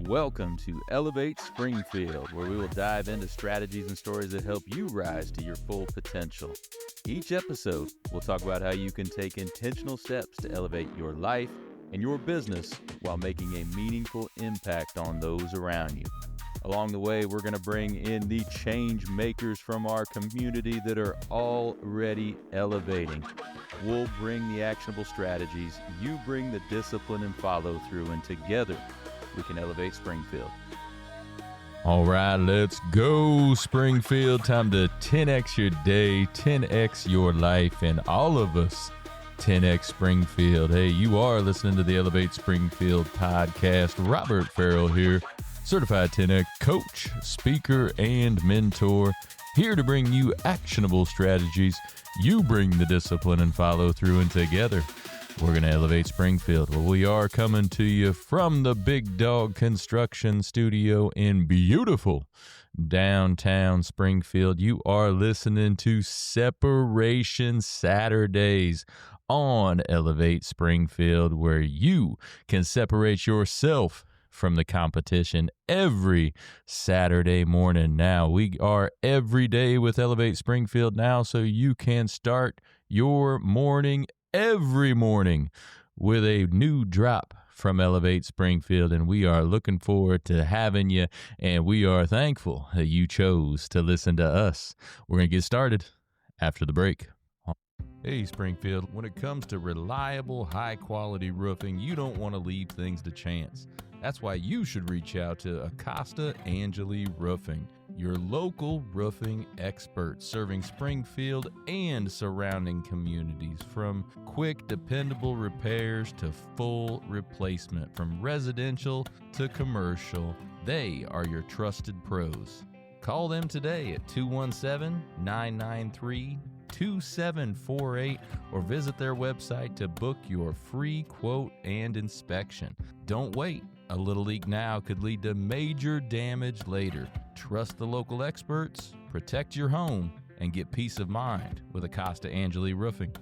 Welcome to Elevate Springfield, where we will dive into strategies and stories that help you rise to your full potential. Each episode, we'll talk about how you can take intentional steps to elevate your life and your business while making a meaningful impact on those around you. Along the way, we're going to bring in the change makers from our community that are already elevating. We'll bring the actionable strategies, you bring the discipline and follow through, and together we can elevate Springfield. All right, let's go, Springfield. Time to 10x your day, 10x your life, and all of us 10x Springfield. Hey, you are listening to the Elevate Springfield podcast. Robert Ferriell here, certified 10x coach, speaker, and mentor, here to bring you actionable strategies. You bring the discipline and follow through, and together we're going to elevate Springfield. Well, we are coming to you from the Big Dog Construction Studio in beautiful downtown Springfield. You are listening to Separation Saturdays on Elevate Springfield, where you can separate yourself from the competition every Saturday morning. Now, we are every day with Elevate Springfield now, so you can start your morning every morning with a new drop from Elevate Springfield, and we are looking forward to having you, and we are thankful that you chose to listen to us. We're going to get started after the break. Hey, Springfield, when it comes to reliable, high-quality roofing, you don't want to leave things to chance. That's why you should reach out to Acosta Angeli Roofing, your local roofing experts serving Springfield and surrounding communities. From quick, dependable repairs to full replacement, from residential to commercial, they are your trusted pros. Call them today at 217-993-2748 or visit their website to book your free quote and inspection. Don't wait. A little leak now could lead to major damage later. Trust the local experts, protect your home, and get peace of mind with Acosta Angeli Roofing.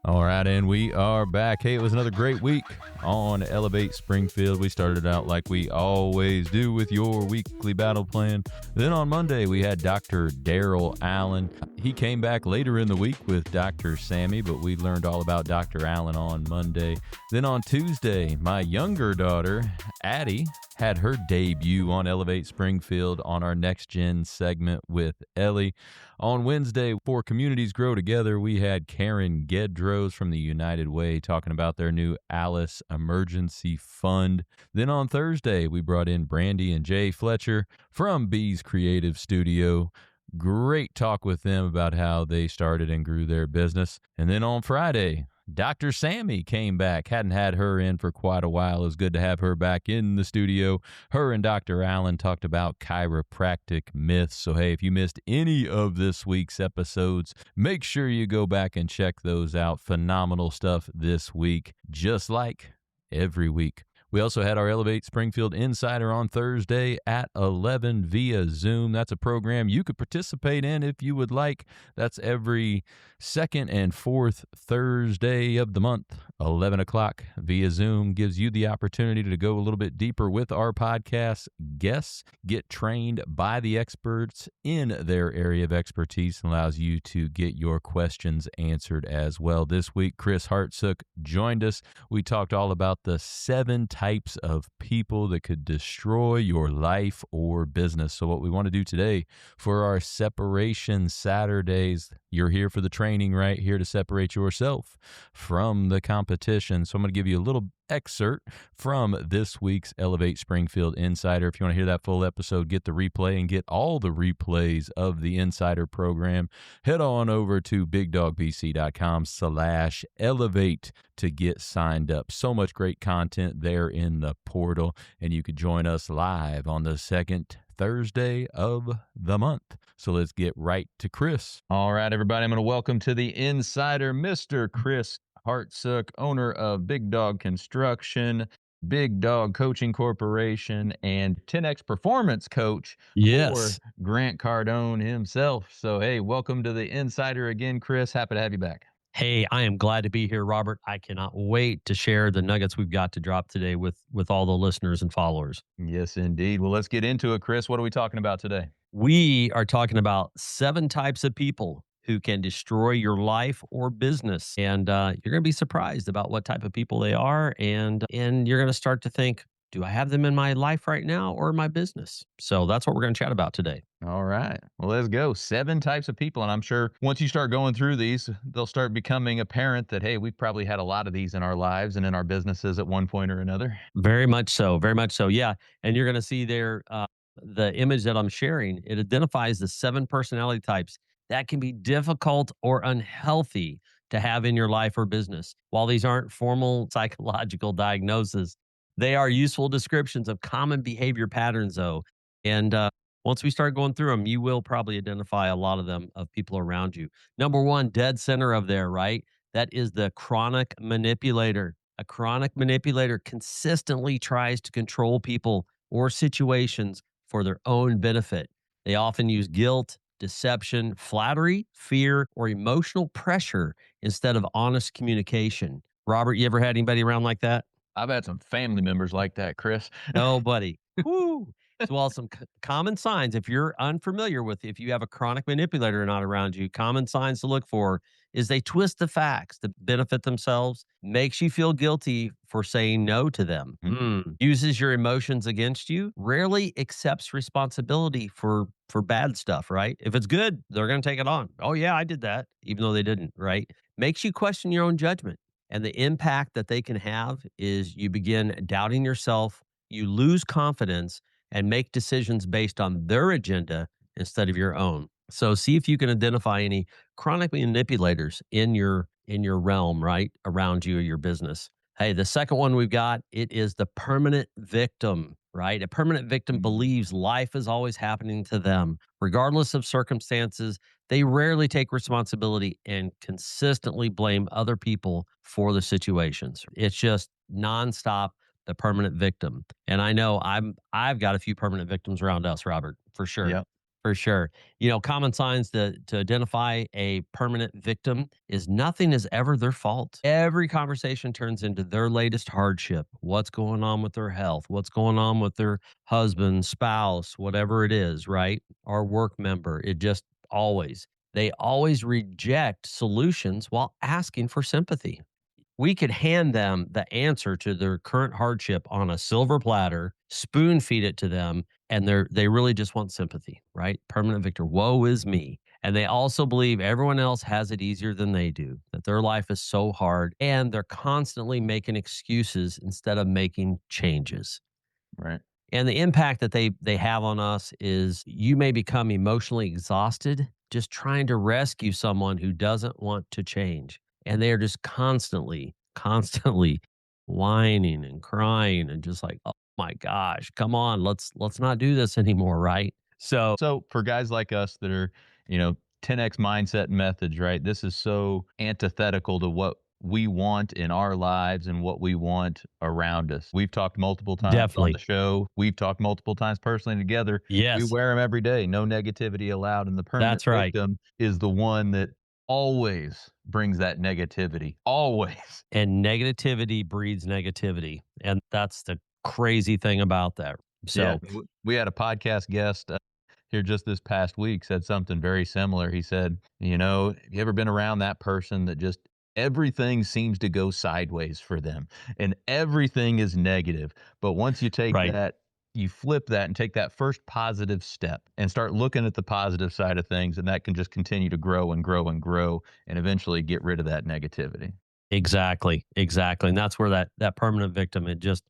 All right, and we are back. Hey, it was another great week on Elevate Springfield. We started out like we always do with your weekly battle plan. Then on Monday, we had Dr. Daryl Allen. He came back later in the week with Dr. Sammy, but we learned all about Dr. Allen on Monday. Then on Tuesday, my younger daughter, Addie, had her debut on Elevate Springfield on our Next Gen segment with Ellie. On Wednesday, for Communities Grow Together, we had Karen Gedros from the United Way talking about their new Alice Emergency Fund. Then on Thursday, we brought in Brandy and Jay Fletcher from Bees Creative Studio. Great talk with them about how they started and grew their business. And then on Friday, Dr. Sammy came back. Hadn't had her in for quite a while. It was good to have her back in the studio. Her and Dr. Allen talked about chiropractic myths. So, hey, if you missed any of this week's episodes, make sure you go back and check those out. Phenomenal stuff this week, just like every week. We also had our Elevate Springfield Insider on Thursday at 11 via Zoom. That's a program you could participate in if you would like. That's every second and fourth Thursday of the month, 11 o'clock via Zoom. Gives you the opportunity to go a little bit deeper with our podcast guests, get trained by the experts in their area of expertise, and allows you to get your questions answered as well. This week, Chris Hartsook joined us. We talked all about the 7 types of people that could destroy your life or business. So what we want to do today for our Separation Saturdays, you're here for the training, right? Here to separate yourself from the competition. So I'm going to give you a little excerpt from this week's Elevate Springfield Insider. If you want to hear that full episode, get the replay and get all the replays of the Insider program, head on over to bigdogbc.com/elevate to get signed up. So much great content there in the portal, and you could join us live on the second Thursday of the month. So let's get right to Chris. All right, everybody, I'm going to welcome to the Insider Mr. Chris Hartsook, owner of Big Dog Construction, Big Dog Coaching Corporation, and 10X Performance Coach for Grant Cardone himself. So, hey, welcome to the Insider again, Chris. Happy to have you back. Hey, I am glad to be here, Robert. I cannot wait to share the nuggets we've got to drop today with all the listeners and followers. Yes, indeed. Well, let's get into it, Chris. What are we talking about today? We are talking about 7 types of people who can destroy your life or business, and you're going to be surprised about what type of people they are, and you're going to start to think, do I have them in my life right now or my business? So that's what we're going to chat about today. All right. Well, let's go. 7 types of people. And I'm sure once you start going through these, they'll start becoming apparent that, hey, we've probably had a lot of these in our lives and in our businesses at one point or another. Very much so. Very much so. Yeah. And you're going to see there the image that I'm sharing. It identifies the 7 personality types that can be difficult or unhealthy to have in your life or business. While these aren't formal psychological diagnoses, they are useful descriptions of common behavior patterns, though. And once we start going through them, you will probably identify a lot of them of people around you. Number one, dead center of there, right? That is the chronic manipulator. A chronic manipulator consistently tries to control people or situations for their own benefit. They often use guilt, deception, flattery, fear, or emotional pressure instead of honest communication. Robert, you ever had anybody around like that? I've had some family members like that, Chris. Oh, buddy. Whoo. So, well, some common signs, if you're unfamiliar with, if you have a chronic manipulator not around you, common signs to look for is they twist the facts to benefit themselves, makes you feel guilty for saying no to them, uses your emotions against you, rarely accepts responsibility for bad stuff, right? If it's good, they're going to take it on. Oh, yeah, I did that, even though they didn't, right? Makes you question your own judgment. And the impact that they can have is you begin doubting yourself, you lose confidence, and make decisions based on their agenda instead of your own. So see if you can identify any chronic manipulators in your realm, right? Around you or your business. Hey, the second one we've got, it is the permanent victim, right? A permanent victim believes life is always happening to them, regardless of circumstances. They rarely take responsibility and consistently blame other people for the situations. It's just nonstop the permanent victim. And I know I've got a few permanent victims around us, Robert, for sure. Yeah. For sure. You know, common signs to identify a permanent victim is nothing is ever their fault. Every conversation turns into their latest hardship. What's going on with their health? What's going on with their husband, spouse, whatever it is, right? Or work member. It just always. They always reject solutions while asking for sympathy. We could hand them the answer to their current hardship on a silver platter, spoon feed it to them, and they really just want sympathy, right? Permanent victor, woe is me. And they also believe everyone else has it easier than they do, that their life is so hard, and they're constantly making excuses instead of making changes. Right. And the impact that they have on us is you may become emotionally exhausted just trying to rescue someone who doesn't want to change. And they are just constantly whining and crying and just like, "Oh my gosh, come on, let's not do this anymore," right? So, So for guys like us that are, 10x mindset methods, right? This is so antithetical to what we want in our lives and what we want around us. We've talked multiple times on the definitely. show. We've talked multiple times personally together. We Yes, wear them every day. No negativity allowed. And the permanent that's right. victim is the one that always brings that negativity. Always. And negativity breeds negativity. And that's the crazy thing about that. Yeah. So, We had a podcast guest here just this past week said something very similar. He said, have you ever been around that person that just everything seems to go sideways for them and everything is negative. But once you take right. that, you flip that and take that first positive step and start looking at the positive side of things, and that can just continue to grow and grow and grow and eventually get rid of that negativity. Exactly, exactly, and that's where that permanent victim, it just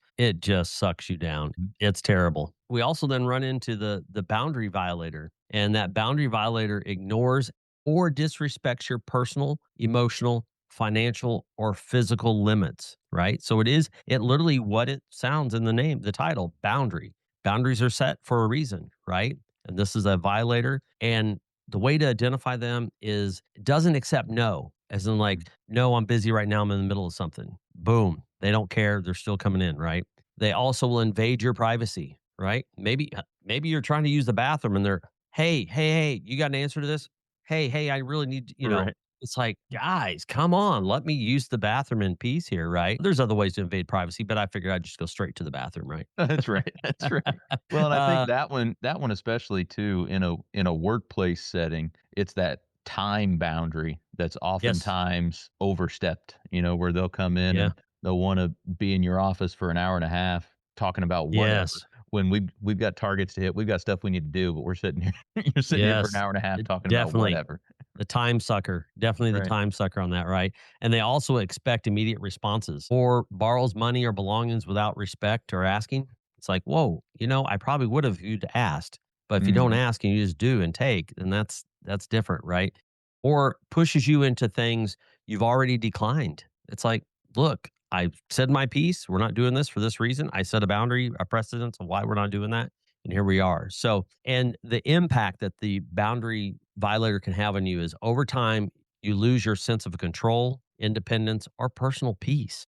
sucks you down. It's terrible. We also then run into the boundary violator, and that boundary violator ignores or disrespects your personal, emotional, financial, or physical limits, right? So it literally what it sounds in the name, the title, boundary. Boundaries are set for a reason, right? And this is a violator, and the way to identify them is it doesn't accept no, as in like, no, I'm busy right now. I'm in the middle of something. Boom. They don't care. They're still coming in, right? They also will invade your privacy, right? Maybe you're trying to use the bathroom and they're, hey, you got an answer to this? Hey, I really need, Right. It's like, guys, come on, let me use the bathroom in peace here, right? There's other ways to invade privacy, but I figured I'd just go straight to the bathroom, right? That's right. That's right. Well, and I think uh, that one especially too in a workplace setting, it's that time boundary that's yes, oftentimes overstepped, where they'll come in yeah, and they'll want to be in your office for an hour and a half talking about whatever. yes, When we've got targets to hit, we've got stuff we need to do, but we're sitting here you're sitting here for an yes, hour and a half talking about definitely. whatever. The time sucker, definitely the Right. time sucker on that, right? And they also expect immediate responses or borrows money or belongings without respect or asking. It's like, whoa, I probably would have if you'd asked, but if you don't Mhm. ask and you just do and take, then that's different, right? Or pushes you into things you've already declined. It's like, look, I said my piece. We're not doing this for this reason. I set a boundary, a precedence of why we're not doing that. And here we are. So, and the impact that the boundary violator can have on you is over time, you lose your sense of control, independence, or personal peace,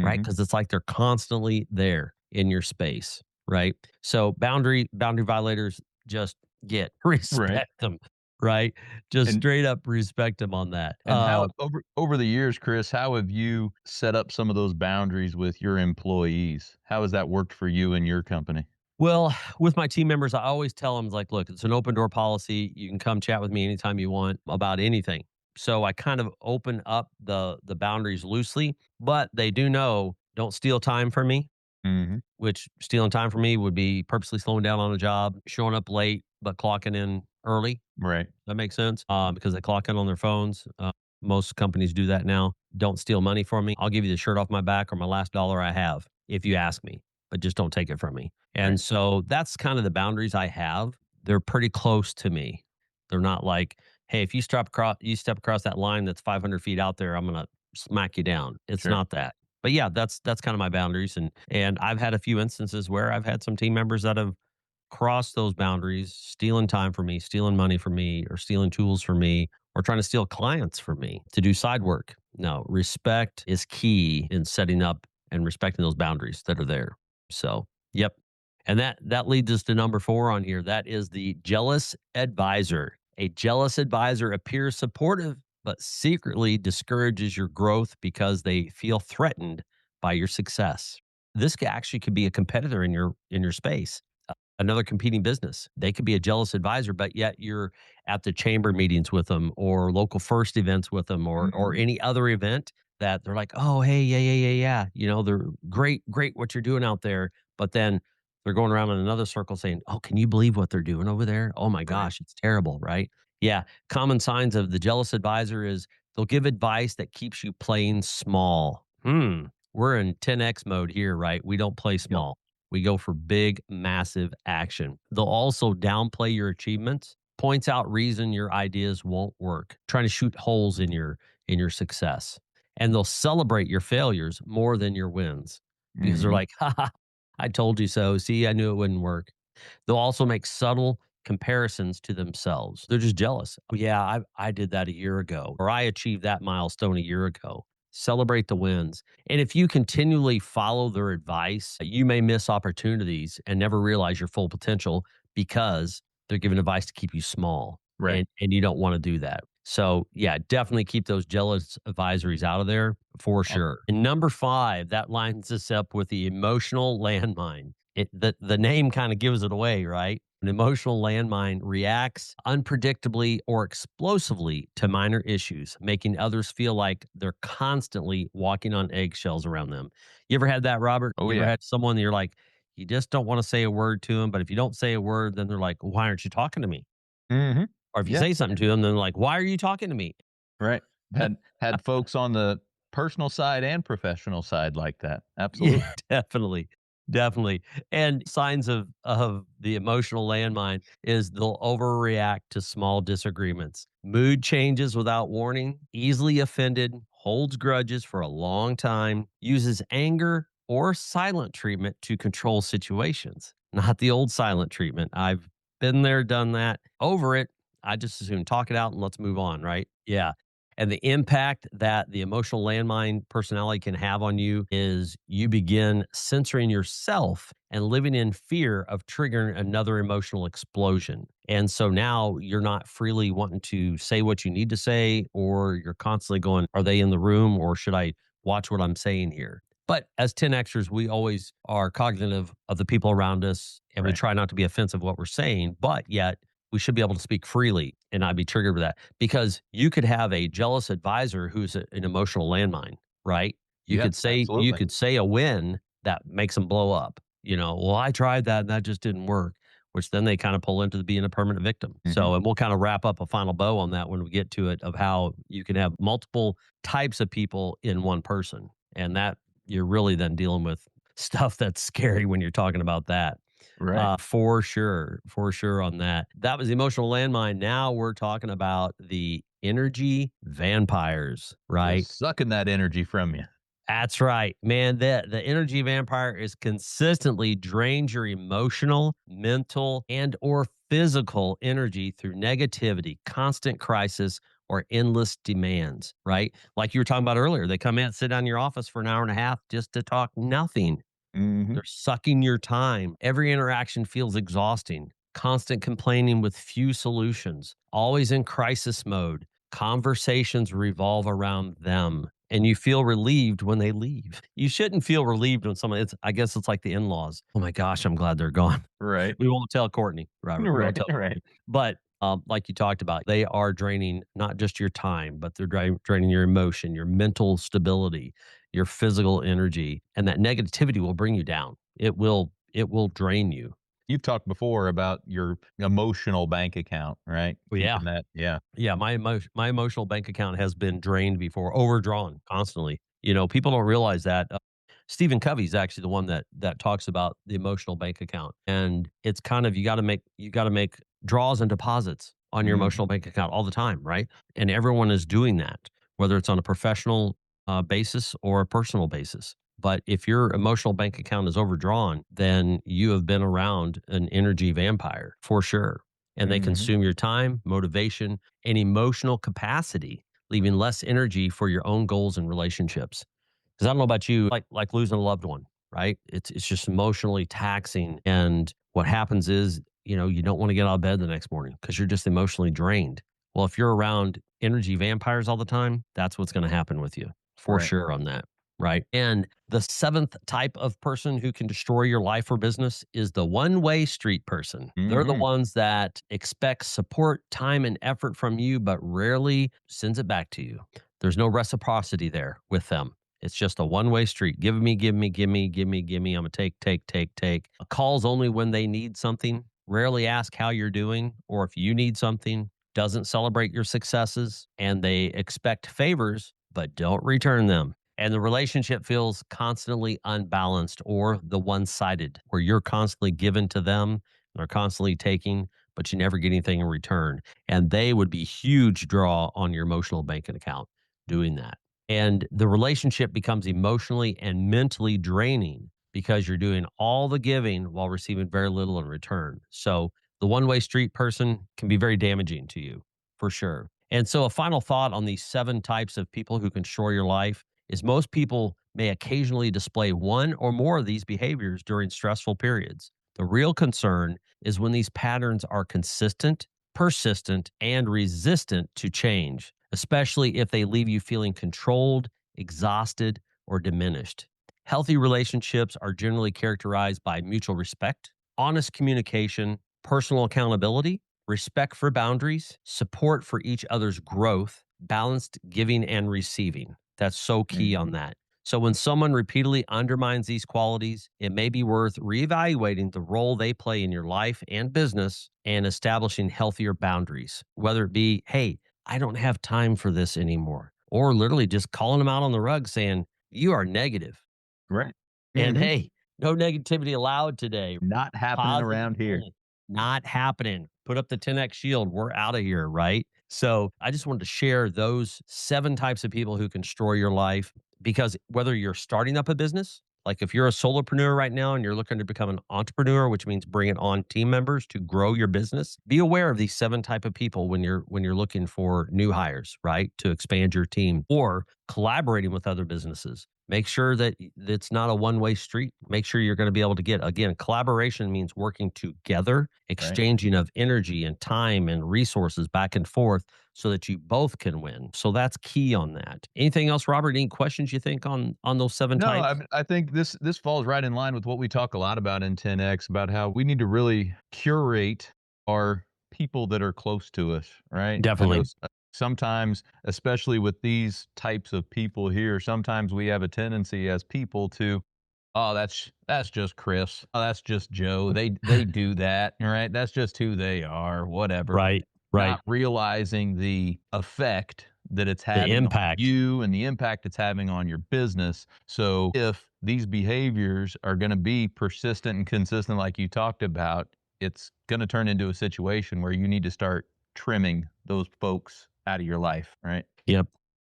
right? Mhm. Because it's like they're constantly there in your space, right? So boundary violators just get Right. respect them, right? Just And straight up respect them on that. And how over the years, Chris, how have you set up some of those boundaries with your employees? How has that worked for you and your company? Well, with my team members, I always tell them like, look, it's an open door policy. You can come chat with me anytime you want about anything. So I kind of open up the boundaries loosely, but they do know don't steal time from me, Mhm. which stealing time from me would be purposely slowing down on a job, showing up late, but clocking in early. Right. That makes sense because they clock in on their phones. Most companies do that now. Don't steal money from me. I'll give you the shirt off my back or my last dollar I have if you ask me, but just don't take it from me. Right. And so that's kind of the boundaries I have. They're pretty close to me. They're not like, hey, if you step across that line that's 500 feet out there, I'm gonna smack you down. It's Sure. not that. But yeah, that's kind of my boundaries, and I've had a few instances where I've had some team members that have cross those boundaries, stealing time from me, stealing money from me, or stealing tools from me, or trying to steal clients from me to do side work. No, respect is key in setting up and respecting those boundaries that are there. So, yep. And that leads us to number 4 on here. That is the jealous advisor. A jealous advisor appears supportive, but secretly discourages your growth because they feel threatened by your success. This actually could be a competitor in your space, another competing business. They could be a jealous advisor, but yet you're at the chamber meetings with them or local first events with them or Mhm. any other event that they're like, oh, hey, yeah, yeah, yeah, yeah. They're great, great what you're doing out there. But then they're going around in another circle saying, oh, can you believe what they're doing over there? Oh my Right. gosh, it's terrible, right? Yeah. Common signs of the jealous advisor is they'll give advice that keeps you playing small. We're in 10x mode here, right? We don't play Yep. small. We go for big, massive action. They'll also downplay your achievements, points out reason your ideas won't work, trying to shoot holes in your success. And they'll celebrate your failures more than your wins because they're Mhm. like, ha, ha, I told you so. See, I knew it wouldn't work. They'll also make subtle comparisons to themselves. They're just jealous. Oh, yeah, I did that a year ago, or I achieved that milestone a year ago. Celebrate the wins. And if you continually follow their advice, you may miss opportunities and never realize your full potential because they're giving advice to keep you small. Right. And you don't want to do that. So, yeah, definitely keep those jealous advisories out of there for Oh, sure. And number 5, that lines us up with the emotional landmine. The name kind of gives it away, right? An emotional landmine reacts unpredictably or explosively to minor issues, making others feel like they're constantly walking on eggshells around them. You ever had that, Robert? oh, You ever yeah. had someone that you're like, you just don't want to say a word to them, but if you don't say a word, then they're like, why aren't you talking to me? Mhm. Or if you Yeah. say something to them, then they're like, why are you talking to me? Right. Had folks on the personal side and professional side like that. Yeah, Absolutely. definitely. Definitely. And signs of the emotional landmine is they'll overreact to small disagreements. Mood changes without warning, easily offended, holds grudges for a long time, uses anger or silent treatment to control situations. Not the old silent treatment. I've been there, done that. Over it. I just assume talk it out and let's move on, right? Yeah. And the impact that the emotional landmine personality can have on you is you begin censoring yourself and living in fear of triggering another emotional explosion. And so now you're not freely wanting to say what you need to say, or you're constantly going, are they in the room, or should I watch what I'm saying here? But as 10Xers, we always are cognitive of the people around us, and we Right. try not to be offensive what we're saying, but yet we should be able to speak freely and not be triggered with that, because you could have a jealous advisor who's an emotional landmine, right? Yep, You absolutely. could say a win that makes them blow up. Well, I tried that and that just didn't work, which then they kind of pull into being a permanent victim. Mhm. So, and we'll kind of wrap up a final bow on that when we get to it, of how you can have multiple types of people in one person. And that you're really then dealing with stuff that's scary when you're talking about that. Right. For sure on that. That was the emotional landmine. Now we're talking about the energy vampires, right? Just sucking that energy from you. That's right, man. The energy vampire is consistently drains your emotional, mental, and or physical energy through negativity, constant crisis, or endless demands, right? Like you were talking about earlier, they come in, sit down in your office for an hour and a half just to talk nothing. Mhm. They're sucking your time. Every interaction feels exhausting. Constant complaining with few solutions. Always in crisis mode. Conversations revolve around them. And you feel relieved when they leave. You shouldn't feel relieved when someone, I guess it's like the in laws. Oh my gosh, I'm glad they're gone. Right. We won't tell Courtney, Robert. We won't Right, tell right. Courtney. But like you talked about, they are draining not just your time, but they're draining your emotion, your mental stability, your physical energy, and that negativity will bring you down. It will drain you. You've talked before about your emotional bank account, right? Well, yeah. Keeping that, yeah. Yeah, my emotional bank account has been drained before, overdrawn constantly. People don't realize that. Stephen Covey's actually the one that talks about the emotional bank account, and it's kind of you got to make draws and deposits on your Mhm. emotional bank account all the time, right? And everyone is doing that, whether it's on a professional basis or a personal basis. But if your emotional bank account is overdrawn, then you have been around an energy vampire for sure, and they Mhm. consume your time, motivation, and emotional capacity, leaving less energy for your own goals and relationships. Because I don't know about you, like losing a loved one, right? It's just emotionally taxing, and what happens is, you don't want to get out of bed the next morning because you're just emotionally drained. Well, if you're around energy vampires all the time, that's what's going to happen with you for Right. sure on that. Right. And the seventh type of person who can destroy your life or business is the one way street person. They're the Mhm. ones that expect support, time, and effort from you, but rarely sends it back to you. There's no reciprocity there with them. It's just a one way street. Give me, give me, give me, give me, give me. I'm going to take, take, take, take. Calls only when they need something. Rarely ask how you're doing or if you need something. Doesn't celebrate your successes. And they expect favors, but don't return them. And the relationship feels constantly unbalanced or the one sided, where you're constantly given to them, and they're constantly taking, but you never get anything in return. And they would be huge draw on your emotional banking account doing that. And the relationship becomes emotionally and mentally draining because you're doing all the giving while receiving very little in return. So the one way street person can be very damaging to you for sure. And so, a final thought on these seven types of people who can destroy your life is most people may occasionally display one or more of these behaviors during stressful periods. The real concern is when these patterns are consistent, persistent, and resistant to change, especially if they leave you feeling controlled, exhausted, or diminished. Healthy relationships are generally characterized by mutual respect, honest communication, personal accountability, respect for boundaries, support for each other's growth, balanced giving and receiving. That's so key on Mhm. that. So when someone repeatedly undermines these qualities, it may be worth reevaluating the role they play in your life and business and establishing healthier boundaries, whether it be, hey, I don't have time for this anymore, or literally just calling them out on the rug saying, you are negative. Right. And Mhm. hey, no negativity allowed today. Not happening Positive around here. only. Not happening. Put up the 10X shield. We're out of here, right? So I just wanted to share those seven types of people who can destroy your life, because whether you're starting up a business, Like if you're a solopreneur right now and you're looking to become an entrepreneur, which means bringing on team members to grow your business, be aware of these 7 type of people when you're looking for new hires, right? To expand your team or collaborating with other businesses. Make sure that it's not a one-way street. Make sure you're going to be able to get, again, collaboration means working together, Right. exchanging of energy and time and resources back and forth so that you both can win. So that's key on that. Anything else, Robert? Any questions you think on those 7 No, types? I think this falls right in line with what we talk a lot about in 10X about how we need to really curate our people that are close to us, right? I know Definitely. sometimes, especially with these types of people here, sometimes we have a tendency as people to, oh, that's just Chris. Oh, that's just Joe. They do that, right? That's just who they are, whatever. Right. Right. Not realizing the effect that it's The having on impact. you and the impact it's having on your business. So if these behaviors are going to be persistent and consistent, like you talked about, it's going to turn into a situation where you need to start trimming those folks out of your life, right? Yep.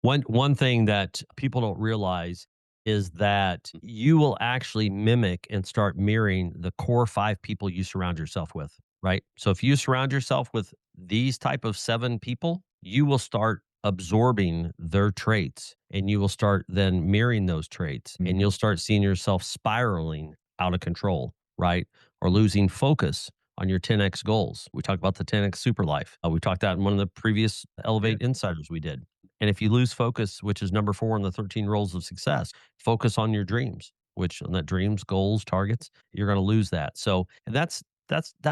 One thing that people don't realize is that you will actually mimic and start mirroring the core 5 people you surround yourself with, right? So if you surround yourself with these type of 7 people, you will start absorbing their traits and you will start then mirroring those traits and Mhm. you'll start seeing yourself spiraling out of control, right? Or losing focus on your 10x goals. We talked about the 10x super life. We talked that in one of the previous Yeah. Elevate Insiders we did. And if you lose focus, which is number 4 in the 13 roles of success, focus on your dreams, which on that dreams, goals, targets, you're going to lose that. So, and that's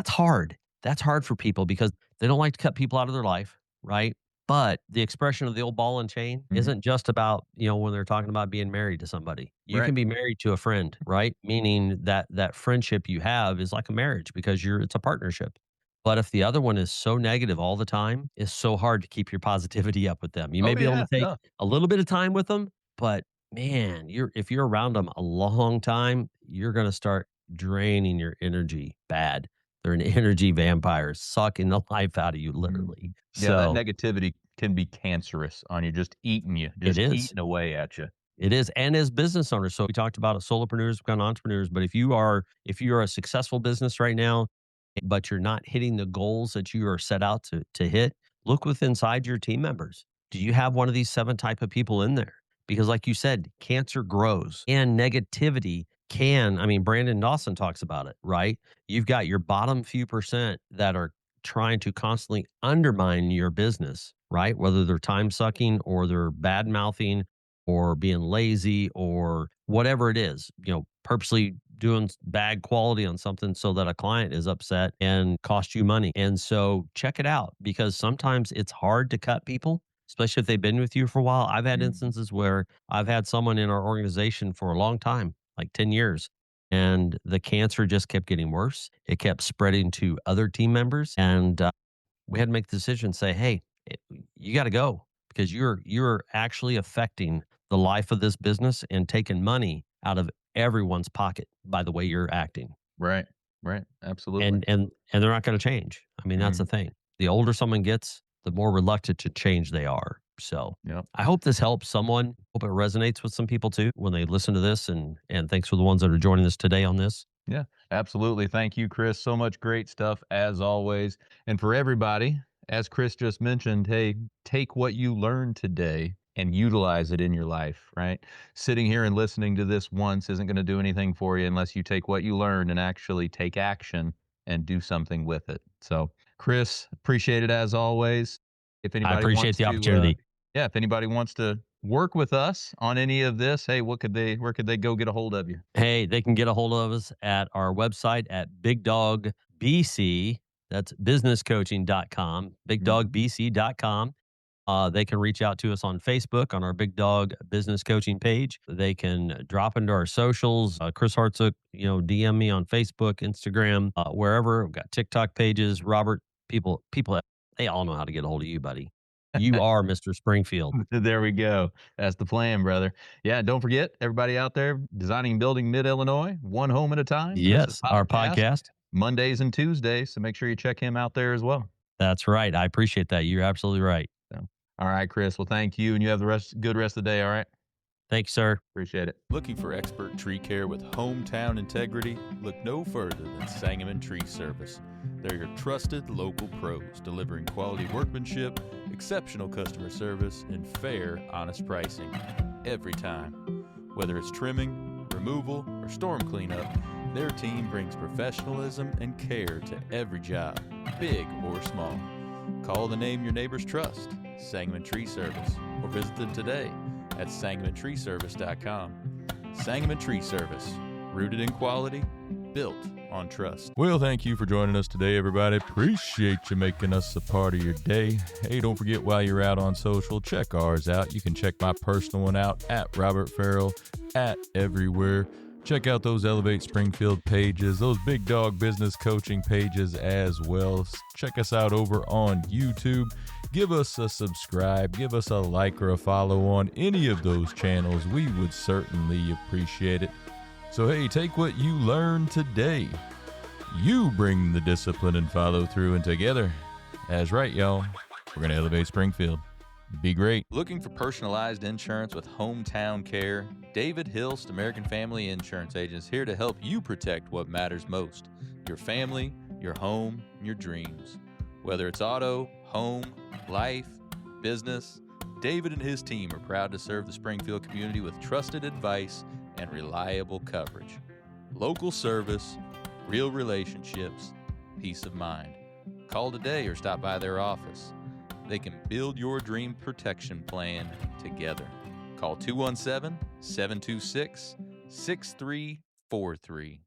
hard. That's hard for people because they don't like to cut people out of their life, right? But the expression of the old ball and chain Mhm. isn't just about, when they're talking about being married to somebody. You Right. can be married to a friend, right? Meaning that friendship you have is like a marriage because it's a partnership. But if the other one is so negative all the time, it's so hard to keep your positivity up with them. You may Oh be able yeah. to take No. a little bit of time with them, but man, if you're around them a long time, you're going to start draining your energy bad. They're an energy vampire, sucking the life out of you, literally. Mhm. Yeah, that So negativity can be cancerous on you, it just is. eating away at you. It is, and as business owners. So we talked about solopreneurs, become entrepreneurs. But if you are a successful business right now, but you're not hitting the goals that you are set out to hit, look with inside your team members. Do you have one of these 7 type of people in there? Because like you said, cancer grows and negativity can, I mean, Brandon Dawson talks about it, right? You've got your bottom few percent that are trying to constantly undermine your business, right? Whether they're time sucking or they're bad mouthing or being lazy or whatever it is, purposely doing bad quality on something so that a client is upset and cost you money. And so check it out because sometimes it's hard to cut people, especially if they've been with you for a while. I've had Mhm. instances where I've had someone in our organization for a long time, like 10 years, and the cancer just kept getting worse. It kept spreading to other team members. And we had to make the decision, say, hey, you got to go because you're actually affecting the life of this business and taking money out of everyone's pocket by the way you're acting. Right. Right. Absolutely. And they're not going to change. I mean, that's the Mhm. thing. The older someone gets, the more reluctant to change they are. So Yep. I hope this helps someone. Hope it resonates with some people too when they listen to this. And thanks for the ones that are joining us today on this. Yeah, absolutely. Thank you, Chris. So much great stuff as always. And for everybody, as Chris just mentioned, hey, take what you learned today and utilize it in your life, right? Sitting here and listening to this once isn't going to do anything for you unless you take what you learned and actually take action and do something with it. So, Chris, appreciate it as always. If I anybody appreciate wants the to, opportunity. yeah, if anybody wants to work with us on any of this, hey, where could they go get a hold of you? Hey, they can get a hold of us at our website at Big Dog BC. That's businesscoaching.com, Mhm. bigdogbc.com. They can reach out to us on Facebook on our Big Dog Business Coaching page. They can drop into our socials. Chris Hartsook, DM me on Facebook, Instagram, wherever. We've got TikTok pages. Robert, people, they all know how to get a hold of you, buddy. You are Mr. Springfield. There we go. That's the plan, brother. Yeah, don't forget, everybody out there, designing and building mid Illinois, one home at a time. Chris's Yes, our podcast, podcast. Mondays and Tuesdays. So make sure you check him out there as well. That's right. I appreciate that. You're absolutely right. So, all right, Chris. Well, thank you, and you have the good rest of the day. All right. Thanks, sir. Appreciate it. Looking for expert tree care with hometown integrity? Look no further than Sangamon Tree Service. They're your trusted local pros, delivering quality workmanship, exceptional customer service, and fair, honest pricing every time. Whether it's trimming, removal, or storm cleanup, their team brings professionalism and care to every job, big or small. Call the name your neighbors trust, Sangamon Tree Service, or visit them today at sangamontreeservice.com. Sangamon Tree Service, rooted in quality, built on trust. Well, thank you for joining us today, everybody. Appreciate you making us a part of your day. Hey, don't forget, while you're out on social, check ours out. You can check my personal one out at Robert Ferriell at everywhere. Check out those Elevate Springfield pages, those Big Dog Business Coaching pages as well. Check us out over on YouTube. Give us a subscribe, give us a like or a follow on any of those channels. We would certainly appreciate it. So hey, take what you learned today. You bring the discipline and follow through, and together, that's right, y'all, we're going to elevate Springfield. Be great. Looking for personalized insurance with hometown care? David Hilst, American Family Insurance Agents, here to help you protect what matters most: your family, your home, and your dreams. Whether it's auto, home, life, business, David and his team are proud to serve the Springfield community with trusted advice and reliable coverage. Local service, real relationships, peace of mind. Call today or stop by their office. They can build your dream protection plan together. Call 217-726-6343.